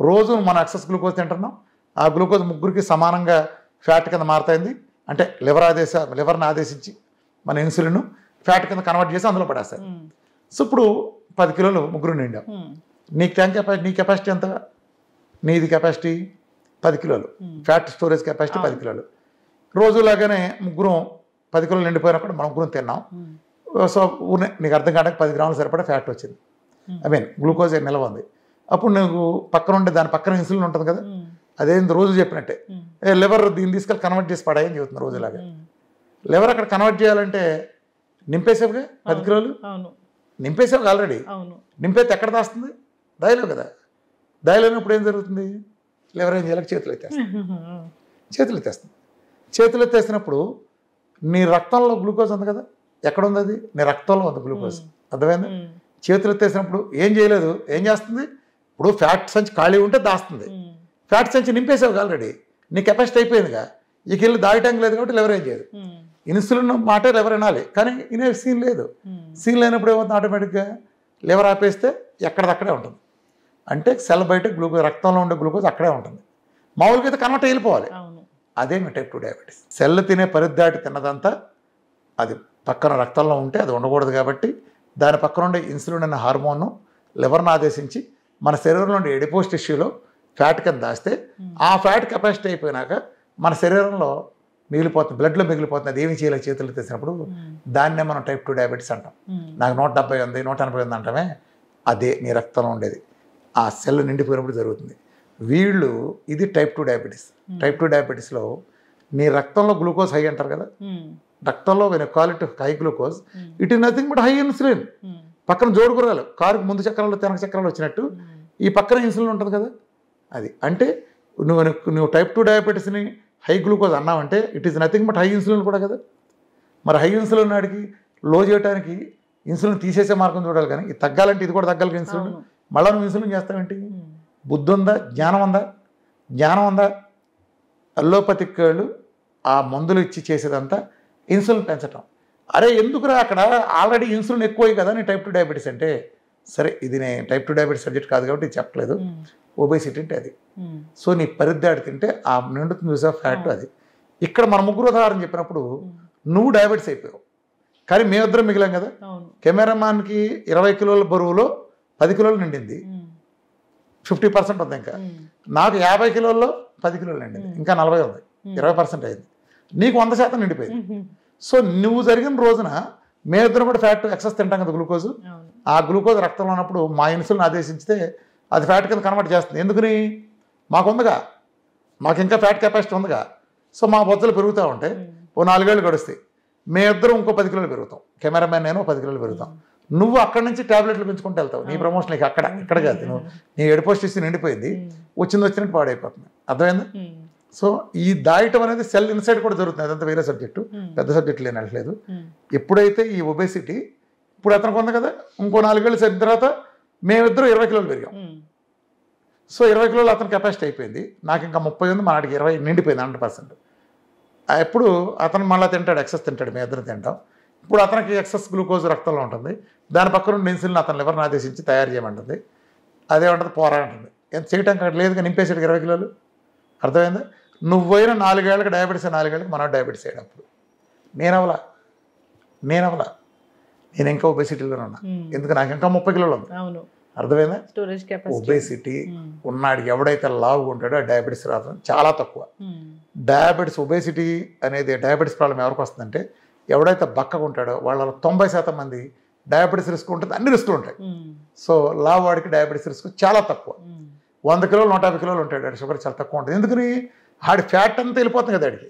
రోజు మనం ఎక్సెస్ గ్లూకోజ్ తింటున్నాం, ఆ గ్లూకోజ్ ముగ్గురికి సమానంగా ఫ్యాట్ కింద మారుతుంది. అంటే లివర్ని ఆదేశించి మన ఇన్సులిన్ ఫ్యాట్ కింద కన్వర్ట్ చేసి అందులో పడేస్తారు. సో ఇప్పుడు 10 కిలోలు ముగ్గురు నిండాం. నీ కెపాసిటీ ఎంత? నీది కెపాసిటీ 10 కిలోలు, ఫ్యాట్ స్టోరేజ్ కెపాసిటీ 10 కిలోలు. రోజులాగానే ముగ్గురం 10 కిలోలు నిండిపోయినప్పుడు మనం ముగ్గురం తిన్నాం. సో నీకు అర్థం కావడానికి 10 గ్రాములు సరిపడా ఫ్యాట్ వచ్చింది, గ్లూకోజ్ నిల్వ ఉంది. అప్పుడు నువ్వు పక్కన ఉండే దాని పక్కన ఇన్సులిన్ ఉంటుంది కదా, అదేంది రోజు చెప్పినట్టే లివర్ దీన్ని తీసుకెళ్ళి కన్వర్ట్ చేసి పడాయని చెబుతుంది రోజులాగా. లివర్ అక్కడ కన్వర్ట్ చేయాలంటే నింపేసావుగా 10 కిలోలు, నింపేసావు ఆల్రెడీ. నింపేస్తే ఎక్కడ దాస్తుంది? దాయలేవు కదా. దాయలేనప్పుడు ఏం జరుగుతుంది? లివర్ ఏం చేయాలి? చేతులు ఎత్తేస్తున్నప్పుడు నీ రక్తంలో గ్లూకోజ్ ఉంది కదా, ఎక్కడ ఉంది? అది నీ రక్తంలో ఉంది గ్లూకోజ్. అర్థమైంది? చేతులు ఎత్తేసినప్పుడు ఏం చేయలేదు, ఏం చేస్తుంది? ఇప్పుడు ఫ్యాట్ సంచి ఖాళీ ఉంటే దాస్తుంది, ఫ్యాట్ సంచి నింపేసావు ఆల్రెడీ, నీ కెపాసిటీ అయిపోయిందిగా, ఇక వెళ్ళి దాయటానికి లేదు కాబట్టి లివర్ ఏం చేయదు. ఇన్సులిన్ మాట లివర్ వినాలి, కానీ ఇనే సీన్ లేదు. సీన్ లేనప్పుడు ఏమవుతుంది? ఆటోమేటిక్గా లివర్ ఆపేస్తే ఎక్కడదక్కడే ఉంటుంది. అంటే సెల్ బయట గ్లూకోజ్, రక్తంలో ఉండే గ్లూకోజ్ అక్కడే ఉంటుంది. మామూలుగా అయితే కన్వర్ట్ వెళ్ళిపోవాలి. అదే టైప్ 2 డయాబెటీస్. సెల్ తినే పరిధి దాటి తిన్నదంతా అది పక్కన రక్తంలో ఉంటే అది ఉండకూడదు కాబట్టి దాని పక్కన ఉండే ఇన్సులిన్ అనే హార్మోన్ను లివర్ను ఆదేశించి మన శరీరంలో ఉండే ఎడిపోస్ టిష్యూలో ఫ్యాట్ కింద దాస్తే ఆ ఫ్యాట్ కెపాసిటీ అయిపోయినాక మన శరీరంలో మిగిలిపోతుంది, బ్లడ్లో మిగిలిపోతుంది. అది ఏమి చేయలేదు చేతులు తెచ్చినప్పుడు దాన్నే మనం టైప్ 2 డయాబెటీస్ అంటాం. నాకు 170 ఉంది 180 ఉంది అంటామే, అదే నీ రక్తంలో ఉండేది ఆ సెల్ నిండిపోయినప్పుడు జరుగుతుంది. వీళ్ళు ఇది టైప్ 2 డయాబెటీస్. టైప్ 2 డయాబెటీస్లో నీ రక్తంలో గ్లూకోజ్ హై అంటారు కదా, రక్తంలో quality high glucose, it is nothing but high insulin. పక్కన జోడుకురాలు కారుకు ముందు చక్రాలు వెనక చక్రాలు వచ్చినట్టు ఈ పక్కన ఇన్సులిన్ ఉంటుంది కదా, అది అంటే నువ్వు టైప్ 2 డయాబెటీస్ని హై గ్లూకోజ్ అన్నావంటే it is nothing but high insulin కూడా కదా. మరి హై ఇన్సులిన్ నాడికి లో చేయడానికి ఇన్సులిన్ తీసేసే మార్గం చూడాలి, కానీ ఇది తగ్గాలంటే ఇది కూడా తగ్గాలి ఇన్సులిన్. మళ్ళీ నువ్వు ఇన్సులిన్ చేస్తావేంటి? బుద్ధి ఉందా? జ్ఞానం ఉందా? జ్ఞానం ఉందా? అల్లోపతిక్ వాళ్ళు ఆ మందులు ఇచ్చి చేసేదంతా ఇన్సులిన్ పెంచటం. అరే ఎందుకురా, అక్కడ ఆల్రెడీ ఇన్సులిన్ ఎక్కువై కదా నీ టైప్ 2 డయాబెటీస్ అంటే. సరే ఇది నేను టైప్ 2 డయాబెటీస్ సబ్జెక్ట్ కాదు కాబట్టి ఇది చెప్పలేదు. ఒబేసిటీ అంటే అది. సో నీ పరిద్దాడి తింటే ఆ నిండుతుంది చూసా ఫ్యాట్ అది. ఇక్కడ మన ముగ్గురు ఉదాహరణ చెప్పినప్పుడు నువ్వు డయాబెటీస్ అయిపోయావు, కానీ మేమిద్దరం మిగిలాం కదా. కెమెరామాన్కి 20 కిలోల బరువులో 10 కిలోలు నిండింది, 50% ఉంది. ఇంకా నాకు 50 కిలోల్లో 10 కిలోలు నిండింది, ఇంకా 40 ఉంది, 20% అయింది. నీకు 100% నిండిపోయింది. సో నువ్వు జరిగిన రోజున మేమిద్దరం కూడా ఫ్యాట్ ఎక్సెస్ తింటాం కదా గ్లూకోజ్. ఆ గ్లూకోజ్ రక్తంలో ఉన్నప్పుడు మా ఇన్సులిన్ ఆదేశించితే అది ఫ్యాట్ కింద కన్వర్ట్ చేస్తుంది. ఎందుకని? మాకు ఉందిగా, మాకు ఇంకా ఫ్యాట్ కెపాసిటీ ఉందిగా. సో మా బొజ్జలు పెరుగుతూ ఉంటాయి. ఓ 4 ఏళ్ళు గడుస్తాయి, మేమిద్దరం ఇంకో 10 కిలోలు పెరుగుతాం. కెమెరామెన్ నేను 10 కిలోలు పెరుగుతాం. నువ్వు అక్కడి నుంచి టాబ్లెట్లు పెంచుకుంటూ వెళ్తావు. నీ ప్రమోషన్ ఇక్కడ కాదు, నువ్వు నీ ఎడిపోస్టిస్ నిండిపోయింది, వచ్చినట్టు పాడైపోతుంది. అర్థమైందా? సో ఈ దాయటం అనేది సెల్ ఇన్సైడ్ కూడా జరుగుతుంది. అదంతా వేరే సబ్జెక్టు, పెద్ద సబ్జెక్టు లేనట్లేదు. ఎప్పుడైతే ఈ ఒబేసిటీ ఇప్పుడు అతనికి ఉంది కదా, ఇంకో 4 ఏళ్ళు సరిన తర్వాత మేమిద్దరం 20 కిలోలు పెరిగాం. సో 20 కిలోలు అతని కెపాసిటీ అయిపోయింది, నాకు ఇంకా 30 ఉంది, మా నాటికి 20 నిండిపోయింది 100%. ఎప్పుడు అతను మళ్ళీ తింటాడు, ఎక్సెస్ తింటాడు, మేము ఇద్దరు తింటాం. ఇప్పుడు అతనికి ఎక్సెస్ గ్లూకోజ్ రక్తంలో ఉంటుంది, దాని పక్కన నుండి ఇన్సులిన్ అతని లివర్ని ఆదేశించి తయారు చేయమంటుంది. అదేమంటుంది పోరా అంటుంది. ఎంత చేయడానికి అక్కడ లేదుగా, నింపేసాడు 20 కిలోలు. అర్థమైందా? నువ్వైనా 4 ఏళ్ళకి డయాబెటీస్, 4 ఏళ్ళకి మన డయాబెటీస్ అయ్యేటప్పుడు నేనవలా నేను ఇంకా ఒబేసిటీలోనే ఉన్నా. ఎందుకు? నాకు ఇంకా 30 కిలోలు ఉంది. అర్థమైందా? ఒబేసిటీ ఉన్నాడికి ఎవడైతే లావు ఉంటాడో ఆ డయాబెటీస్ రావడం చాలా తక్కువ. డయాబెటీస్ ఒబేసిటీ అనేది డయాబెటీస్ ప్రాబ్లం ఎవరికి వస్తుందంటే ఎవడైతే బక్కగా ఉంటాడో వాళ్ళలో 90% మంది డయాబెటీస్ రిస్క్ ఉంటుంది, అన్ని రిస్కులు ఉంటాయి. సో లావు వాడికి డయాబెటీస్ రిస్క్ చాలా తక్కువ. 100 కిలోలు 150 కిలోలు ఉంటాడు, ఆడి షుగర్ చాలా తక్కువ ఉంటుంది. ఎందుకని? ఆడి ఫ్యాట్ అంతా వెళ్ళిపోతుంది కదా, ఆడికి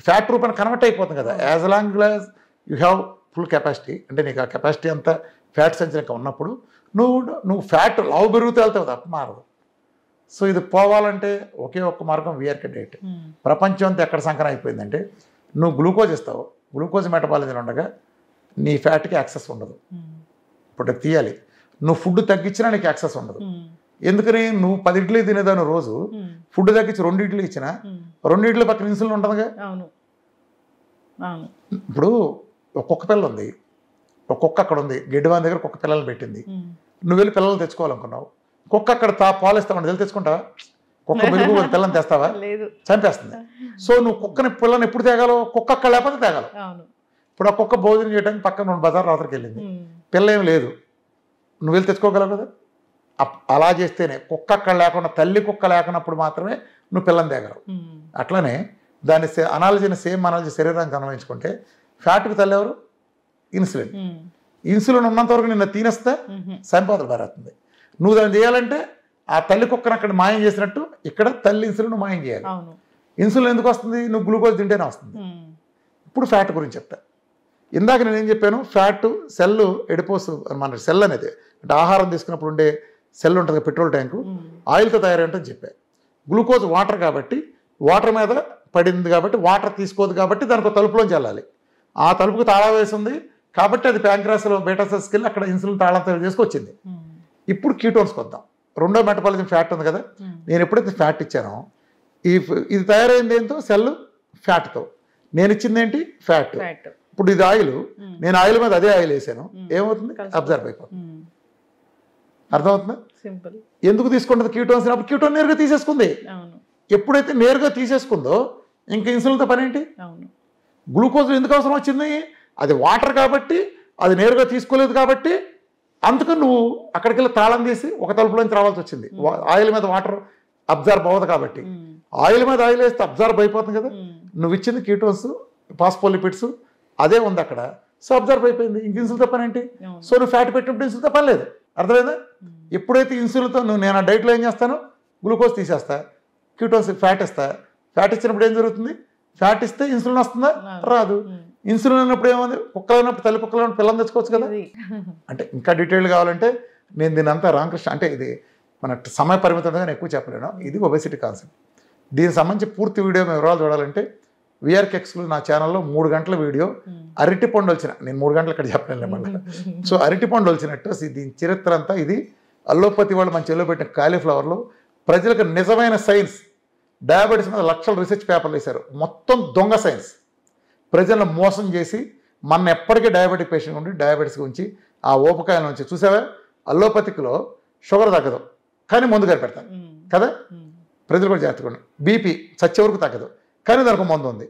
ఫ్యాట్ రూపాన్ని కన్వర్ట్ అయిపోతుంది కదా. As long as you have full capacity, అంటే నీకు ఆ కెపాసిటీ అంతా ఫ్యాట్ సంచలక ఉన్నప్పుడు నువ్వు ఫ్యాట్ లావు పెరుగుతూ వెళ్తావు తప్ప మారదు. సో ఇది పోవాలంటే ఒకే ఒక్క మార్గం వీఆర్కే డైట్. ప్రపంచం అంతా ఎక్కడ సంకరం అయిపోయిందంటే నువ్వు గ్లూకోజ్ ఇస్తావు, గ్లూకోజ్ మెటబాలిజం ఉండగా నీ ఫ్యాట్కి యాక్సెస్ ఉండదు. ఇప్పుడు తీయాలి, నువ్వు ఫుడ్ తగ్గించినా నీకు యాక్సెస్ ఉండదు. ఎందుకని? నువ్వు 10 ఇడ్లీ తినేదాన్ని రోజు ఫుడ్ తగ్గించి 2 ఇడ్లీ ఇచ్చినా 2 ఇడ్లీ పక్కన ఇన్సులిన్ ఉంటుందిగా. ఇప్పుడు ఒక్కొక్క పిల్ల ఉంది, ఒక్కొక్క అక్కడ ఉంది, గెడ్డివాన్ దగ్గర ఒక్కొక్క పిల్లల్ని పెట్టింది. నువ్వు వెళ్ళి పిల్లలు తెచ్చుకోవాలనుకున్నావు, కుక్క అక్కడ పాలు ఇస్తావు, వెళ్ళి తెచ్చుకుంటావా? కుక్క వెలుగు పిల్లని తెస్తావా? చంపేస్తుంది. సో నువ్వు కుక్కని పిల్లని ఎప్పుడు తేగాలో, కుక్క అక్కడ లేకపోతే తేగాలి. ఇప్పుడు ఆ కుక్క భోజనం చేయడానికి పక్కన 2 బజార్ రాత్రికి వెళ్ళింది, పిల్ల ఏం లేదు, నువ్వు వెళ్ళి తెచ్చుకోగలవు కదా. అలా చేస్తేనే కుక్క అక్కడ లేకుండా, తల్లి కుక్క లేకున్నప్పుడు మాత్రమే నువ్వు పిల్లని తేగలవు. అట్లనే దాన్ని అనాలజీని సేమ్ అనాలజీ శరీరానికి అన్వయించుకుంటే ఫ్యాట్కి తల్లి ఎవరు? ఇన్సులిన్. ఇన్సులిన్ ఉన్నంత వరకు నిన్న తినేస్తే సంపాదన బారేస్తుంది. నువ్వు దాన్ని చేయాలంటే ఆ తల్లి కుక్కను అక్కడ మాయం చేసినట్టు ఇక్కడ తల్లి ఇన్సులిన్ మాయం చేయాలి. ఇన్సులిన్ ఎందుకు వస్తుంది? నువ్వు గ్లూకోజ్ తింటేనే వస్తుంది. ఇప్పుడు ఫ్యాట్ గురించి చెప్తా. ఇందాక నేను ఏం చెప్పాను, ఫ్యాట్ సెల్ ఎడిపోస్ మన సెల్ అనేది అంటే ఆహారం తీసుకున్నప్పుడు ఉండే సెల్ ఉంటుంది, పెట్రోల్ ట్యాంకు ఆయిల్తో తయారైంటని చెప్పా. గ్లూకోజ్ వాటర్ కాబట్టి వాటర్ మీద పడింది కాబట్టి వాటర్ తీసుకోదు కాబట్టి దానికి తలుపులోంచి వెళ్ళాలి. ఆ తలుపుకు తాళం వేసింది కాబట్టి అది ప్యాంక్రాస్లో బీటా సెల్స్కి వెళ్ళి అక్కడ ఇన్సులిన్ తాళం తయారు చేసుకొచ్చింది. ఇప్పుడు కీటోన్స్కి వద్దాం. రెండో మెటబాలిజం ఫ్యాట్ ఉంది కదా, నేను ఎప్పుడైతే ఫ్యాట్ ఇచ్చానో ఇది తయారైంది ఏంటో సెల్ ఫ్యాట్తో, నేను ఇచ్చింది ఏంటి? ఫ్యాట్. ఇప్పుడు ఇది ఆయిల్, నేను ఆయిల్ మీద అదే ఆయిల్ వేసాను, ఏమవుతుంది? అబ్జర్వ్ అయిపోతుంది. అర్థమవుతుందా? ఎందుకు తీసుకుంటుంది కీటోన్స్? అప్పుడు కీటోన్ నేరుగా తీసేసుకుంది. ఎప్పుడైతే నేరుగా తీసేసుకుందో ఇంకా ఇన్సులిన్తో పని ఏంటి? గ్లూకోజ్ ఎందుకు అవసరం వచ్చింది? అది వాటర్ కాబట్టి, అది నేరుగా తీసుకోలేదు కాబట్టి, అందుకని నువ్వు అక్కడికి వెళ్ళి తాళం తీసి ఒక తలుపులోంచి రావాల్సి వచ్చింది. ఆయిల్ మీద వాటర్ అబ్జర్వ్ అవ్వదు కాబట్టి. ఆయిల్ మీద ఆయిల్ వేస్తే అబ్జర్వ్ అయిపోతుంది కదా. నువ్వు ఇచ్చింది కీటోన్స్, పాస్పోలిపిడ్స్ అదే ఉంది అక్కడ. సో అబ్జర్వ్ అయిపోయింది. ఇంక ఇన్సులిన్ తప్పనేంటి? సో నువ్వు ఫ్యాట్ పెట్టినప్పుడు ఇన్సులిన్ తప్పలేదు. అర్థమైందా? ఎప్పుడైతే ఇన్సులిన్తో నేను ఆ డైట్లో ఏం చేస్తాను, గ్లూకోజ్ తీసేస్తా, కీటోన్స్ ఫ్యాట్ ఇస్తా. ఫ్యాట్ ఇచ్చినప్పుడు ఏం జరుగుతుంది? ఫ్యాట్ ఇస్తే ఇన్సులిన్ వస్తుందా? రాదు. ఇన్సులిన్ ఉన్నప్పుడు ఏముంది? కుక్కలు ఉన్నప్పుడు తల్లి కుక్కలు ఉన్నప్పుడు పిల్లలు తెచ్చుకోవచ్చు కదా. అంటే ఇంకా డీటెయిల్ కావాలంటే నేను దీని అంతా రామకృష్ణ, అంటే ఇది మన సమయ పరిమితి ఉండగా నేను ఎక్కువ చెప్పలేను. ఇది ఒబెసిటీ కాన్సెప్ట్. దీనికి సంబంధించి పూర్తి వీడియో వివరాలు చూడాలంటే విఆర్కే ఎక్స్క్లూజివ్ నా ఛానల్లో 3 గంటల వీడియో అరటిపండు వచ్చిన, నేను 3 గంటలు ఇక్కడ చెప్పలేను మళ్ళీ. సో అరటిపండు వచ్చినట్టు దీని చరిత్ర అంతా ఇది అల్లోపతి వాళ్ళు మన చెల్లో పెట్టిన కాలీఫ్లవర్లో ప్రజలకు నిజమైన సైన్స్, డయాబెటీస్ మీద లక్షల రీసెర్చ్ పేపర్లు వేశారు. మొత్తం దొంగ సైన్స్, ప్రజలను మోసం చేసి మన ఎప్పటికీ డయాబెటిక్ పేషెంట్ ఉండి డయాబెటీస్ గురించి ఆ ఊపకాయల నుంచి చూసావా. అల్లోపతిక్లో షుగర్ తగ్గదు కానీ మందు కనిపెడతాను కదా, ప్రజలు కూడా జాగ్రత్తగా. బీపీ చచ్చే వరకు తగ్గదు కానీ దానికి మందు ఉంది.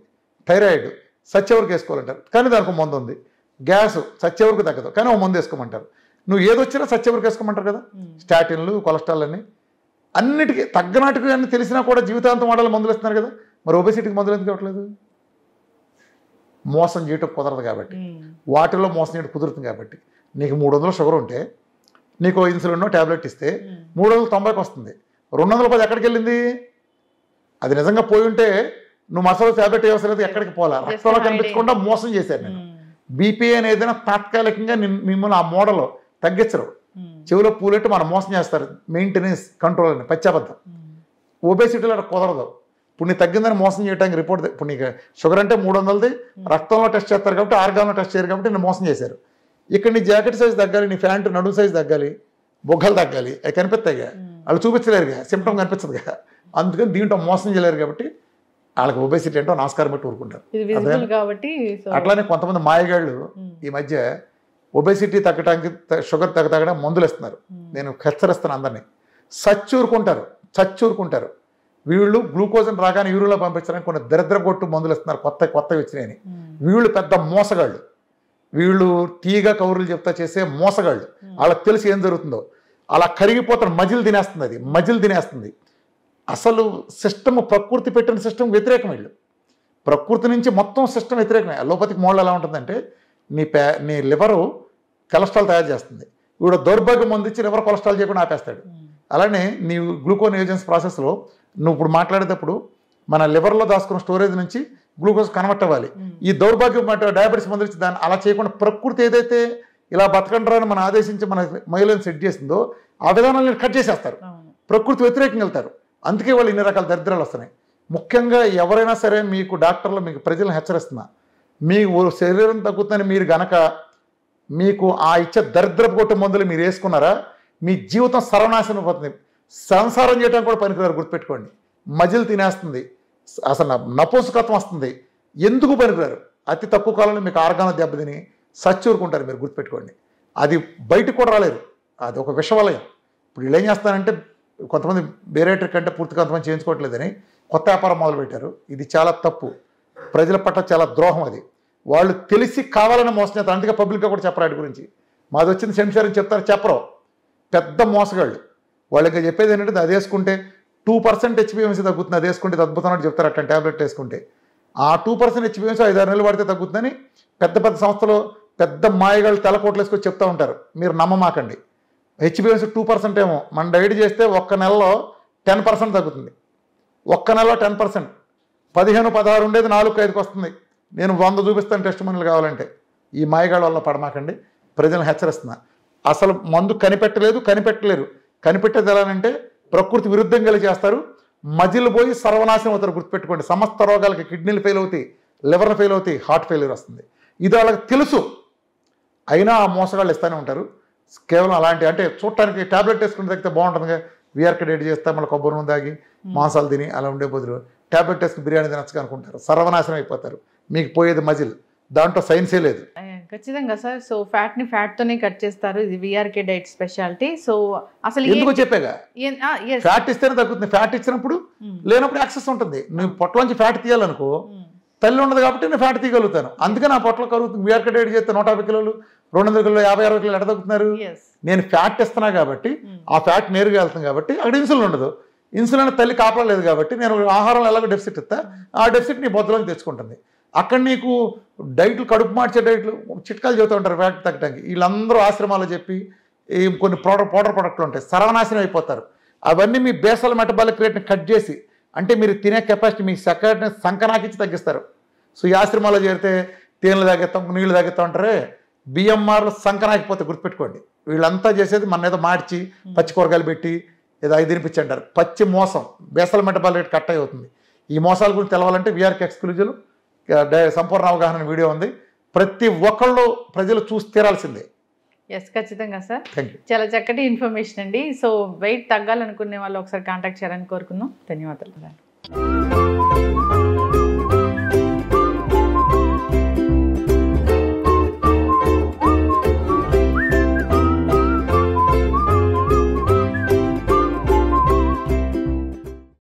థైరాయిడ్ చచ్చే వరకు వేసుకోవాలంటారు కానీ దానికి మందు ఉంది. గ్యాస్ చచ్చే వరకు తగ్గదు కానీ ఒక మందు వేసుకోమంటారు. నువ్వు ఏదొచ్చినా చచ్చే వరకు వేసుకోమంటారు కదా. స్టాటిన్లు, కొలెస్ట్రాల్ అన్ని అన్నిటికీ తగ్గనాటికి అన్ని తెలిసినా కూడా జీవితాంతం వాడాలి మందులు ఇస్తున్నారు కదా. మరి ఒబెసిటీకి మందులు ఎందుకు ఇవ్వట్లేదు? మోసం చేయటం కుదరదు కాబట్టి, వాటిల్లో మోసం చేయడం కుదురుతుంది కాబట్టి. నీకు 300 షుగర్ ఉంటే నీకు ఇన్సులిన్ ట్యాబ్లెట్ ఇస్తే 390కి వస్తుంది. 210 ఎక్కడికి వెళ్ళింది? అది నిజంగా పోయి ఉంటే నువ్వు మసాలా ట్యాబ్లెట్ వేయవసరం ఎక్కడికి పోలా, రక్తంలో కనిపించకుండా మోసం చేశారు. నేను బీపీ అనేది తాత్కాలికంగా మిమ్మల్ని ఆ మోడల్ తగ్గించరు, చెవిలో పూలెట్టు మనం మోసం చేస్తారు. మెయింటెనెన్స్ కంట్రోల్ అని పచ్చాబద్ధం. ఒబేసిటీలో అక్కడ కుదరదు. ఇప్పుడు నీకు తగ్గిందని మోసం చేయడానికి రిపోర్ట్, ఇప్పుడు నీకు షుగర్ అంటే 300ది రక్తంలో టెస్ట్ చేస్తారు కాబట్టి, ఆర్గాన్లో టెస్ట్ చేయరు కాబట్టి నేను మోసం చేశారు. ఇక్కడ నీ జాకెట్ సైజ్ తగ్గాలి, నీ ప్యాంటు నడుము సైజ్ తగ్గాలి, బొగ్గలు తగ్గాలి, అవి కనిపిస్తాయిగా, వాళ్ళు చూపించలేరుగా, సిమ్టమ్ కనిపించదుగా. అందుకని దీంట్లో మోసం చేయలేరు కాబట్టి వాళ్ళకి ఒబేసిటీ అంటే నమస్కారం పెట్టి ఊరుకుంటారు. అట్లానే కొంతమంది మాయగాళ్ళు ఈ మధ్య ఒబేసిటీ తగ్గడానికి షుగర్ తగ్గడం మందులు ఇస్తున్నారు. నేను హెచ్చరిస్తాను అందరినీ, చచ్చూరుకుంటారు. వీళ్ళు గ్లూకోజ్ని రాగానే యూరిన్లో పంపించడానికి కొన్ని దరిద్ర కొట్టు మందులు ఇస్తున్నారు, కొత్తవి వచ్చినాయని. వీళ్ళు పెద్ద మోసగాళ్ళు, వీళ్ళు తీగ కౌరులు చెప్తా చేసే మోసగాళ్ళు. వాళ్ళకి తెలిసి ఏం జరుగుతుందో అలా కరిగిపోతారు. మజిల్ తినేస్తుంది. అసలు సిస్టమ్, ప్రకృతి పెట్టిన సిస్టమ్ వ్యతిరేకం. వీళ్ళు ప్రకృతి నుంచి మొత్తం సిస్టమ్ వ్యతిరేకమే. అలోపతిక్ మోడల్ ఎలా ఉంటుందంటే నీ లివరు కొలెస్ట్రాల్ తయారు చేస్తుంది, వీడు దౌర్భాగ్యం మందు ఇచ్చి లివర్ కొలెస్ట్రాల్ చేయకుండా ఆపేస్తాడు. అలానే నీ గ్లూకోనియోజన్స్ ప్రాసెస్లో నువ్వు ఇప్పుడు మాట్లాడేటప్పుడు మన లివర్లో దాచుకున్న స్టోరేజ్ నుంచి గ్లూకోజ్ కన్వర్ట్ అవ్వాలి. ఈ దౌర్భాగ్యం డయాబెటీస్ మందులు ఇచ్చి దాన్ని అలా చేయకుండా ప్రకృతి ఏదైతే ఇలా బతకండి అని మనం ఆదేశించి మన మహిళలను సెట్ చేసిందో ఆ విధానాలను కట్ చేసేస్తారు. ప్రకృతి వ్యతిరేకంగా వెళ్తారు. అందుకే వాళ్ళు ఇన్ని రకాల దరిద్రాలు వస్తున్నాయి. ముఖ్యంగా ఎవరైనా సరే మీకు డాక్టర్లు మీకు ప్రజలను హెచ్చరిస్తున్నా, మీ శరీరం తగ్గుతుందని మీరు గనక మీకు ఆ ఇచ్చే దరిద్రపు కొట్టు మందులు మీరు వేసుకున్నారా, మీ జీవితం సర్వనాశనం పోతుంది. సంసారం చేయడానికి కూడా పనికిరారు, గుర్తుపెట్టుకోండి. మజిల్ తినేస్తుంది, అసలు నపుంసకత్వం వస్తుంది, ఎందుకు పనికిరారు. అతి తక్కువ కాలంలో మీకు ఆర్గాన్ దెబ్బతిని సచ్చూరుకుంటారు. మీరు గుర్తుపెట్టుకోండి, అది బయటకు కూడా రాలేరు, అది ఒక విషవలయం. ఇప్పుడు వీళ్ళు ఏం చేస్తారంటే కొంతమంది బేరేటర్ కంటే పూర్తిగా కొంతమంది చేయించుకోవట్లేదని కొత్త వ్యాపారం మొదలుపెట్టారు. ఇది చాలా తప్పు, ప్రజల పట్ల చాలా ద్రోహం. అది వాళ్ళు తెలిసి కావాలని మోసం చేస్తారు. అందుకే పబ్లిక్గా కూడా చెప్పరు వాటి గురించి. మాది వచ్చింది సెమిసార్ చెప్తారు, చెప్పరు. పెద్ద మోసగాళ్ళు. వాళ్ళకి చెప్పేది ఏంటంటే అది వేసుకుంటే 2% హెచ్బిఎంసీ తగ్గుతుంది, అది వేసుకుంటే అద్భుతమైన చెప్తారు. అట్లా ట్యాబ్లెట్ వేసుకుంటే ఆ 2% హెచ్బిఎంసీ 5-6 నెలలు పడితే తగ్గుతుందని పెద్ద పెద్ద సంస్థలు పెద్ద మాయగాళ్ళు తెల్లకోట్లు వేసుకొని చెప్తూ ఉంటారు. మీరు నమ్మమాకండి. హెచ్బిఎంసీ 2% ఏమో, మనం డైట్ చేస్తే ఒక్క నెలలో 10% తగ్గుతుంది. ఒక్క నెలలో 10%, 15-16 ఉండేది 4-5కి వస్తుంది. నేను 100 చూపిస్తాను టెస్ట్ మనీలు కావాలంటే. ఈ మాయగాళ్ళ వల్ల పడమాకండి, ప్రజలను హెచ్చరిస్తున్నా. అసలు మందు కనిపెట్టలేరు. కనిపెట్టేది ఎలానంటే ప్రకృతి విరుద్ధంగా చేస్తారు. మజిల్ పోయి సర్వనాశనం అవుతారు. గుర్తుపెట్టుకోండి, సమస్త రోగాలకి కిడ్నీలు ఫెయిల్ అవుతాయి, లివర్లు ఫెయిల్ అవుతాయి, హార్ట్ ఫెయిల్యూర్ వస్తుంది. ఇది వాళ్ళకి తెలుసు, అయినా ఆ మోసగాళ్ళు ఇస్తూనే ఉంటారు. కేవలం అలాంటి అంటే చూడటానికి ట్యాబ్లెట్ వేసుకుని తగ్గితే బాగుంటుందిగా, విఆర్కే డైట్ చేస్తే మళ్ళీ కొబ్బరి నూనె తాగి మాంసాలు తిని అలా ఉండే బదులు ట్యాబ్లెట్ వేసుకుని బిర్యానీ తినచ్చు అనుకుంటారు. సర్వనాశనం అయిపోతారు. మీకు పోయేది మజిల్, దాంట్లో సైన్సే లేదు. ఖచ్చితంగా సార్. సో ఫ్యాట్ తోనే కట్ చేస్తారు, ఇది విఆర్కే డైట్ స్పెషాలిటీ. సో అసలు ఎందుకో చెప్పాగా, ఫ్యాట్ ఇస్తేనే తగ్గుతుంది. ఫ్యాట్ ఇచ్చినప్పుడు లేనప్పుడు యాక్సెస్ ఉంటుంది. నువ్వు పొట్టలోంచి ఫ్యాట్ తీయాలనుకో, తల్లి ఉండదు కాబట్టి నేను ఫ్యాట్ తీయగలుగుతాను. అందుకే నా పొట్టలో కరుగుతుంది. విఆర్కే డైట్ చేస్తే 150 కిలోలు 200 కిలోలు 50-60 కిలోలు ఎడ తగ్గుతున్నారు. నేను ఫ్యాట్ ఇస్తున్నా కాబట్టి ఆ ఫ్యాట్ నేరుగా వెళ్తుంది కాబట్టి అక్కడ ఇన్సులిన్ ఉండదు. ఇన్సులిన్ తల్లి కాపాడలేదు కాబట్టి నేను ఆహారంలో ఎలాగో డెఫిసిట్ ఇస్తా, ఆ డెఫిసిట్ నీ బొద్దలోకి తెచ్చుకుంటుంది. అక్కడ నీకు డైట్లు, కడుపు మార్చే డైట్లు, చిట్కాలు చెబుతూ ఉంటారు ఫ్యాట్ తగ్గడానికి. వీళ్ళందరూ ఆశ్రమాలు చెప్పి ఈ కొన్ని పౌడర్ ప్రొడక్ట్లు ఉంటాయి, సర్వనాశనం అయిపోతారు. అవన్నీ మీ బేసల్ మెటబాలిక్ రేట్ని కట్ చేసి, అంటే మీరు తినే కెపాసిటీ మీ సెక్రటరీని సంకనాకించి తగ్గిస్తారు. సో ఈ ఆశ్రమాల్లో చేరితే తేనెలు తాగేస్తాం, నీళ్లు తాగేస్తాం అంటారే, బిఎంఆర్లు సంకనాకిపోతే గుర్తుపెట్టుకోండి. వీళ్ళంతా చేసేది మన ఏదో మార్చి పచ్చి కూరగాయలు పెట్టి ఏదో ఐదు తినిపించి అంటారు. పచ్చి మోసం, బేసల్ మెటబాలిక్ రేట్ కట్ అవుతుంది. ఈ మోసాల గురించి తెలవాలంటే వీఆర్కి ఎక్స్క్లూజివ్ సంపూర్ణ అవగాహన వీడియో ఉంది, ప్రతి ఒక్కళ్ళు ప్రజలు చూసి తీరాల్సిందే. ఎస్, ఖచ్చితంగా సార్. Thank you. చాలా చక్కటి ఇన్ఫర్మేషన్ అండి. సో వెయిట్ తగ్గాలనుకునే వాళ్ళు ఒకసారి కాంటాక్ట్ చేయాలని కోరుకుందాం. ధన్యవాదాలు.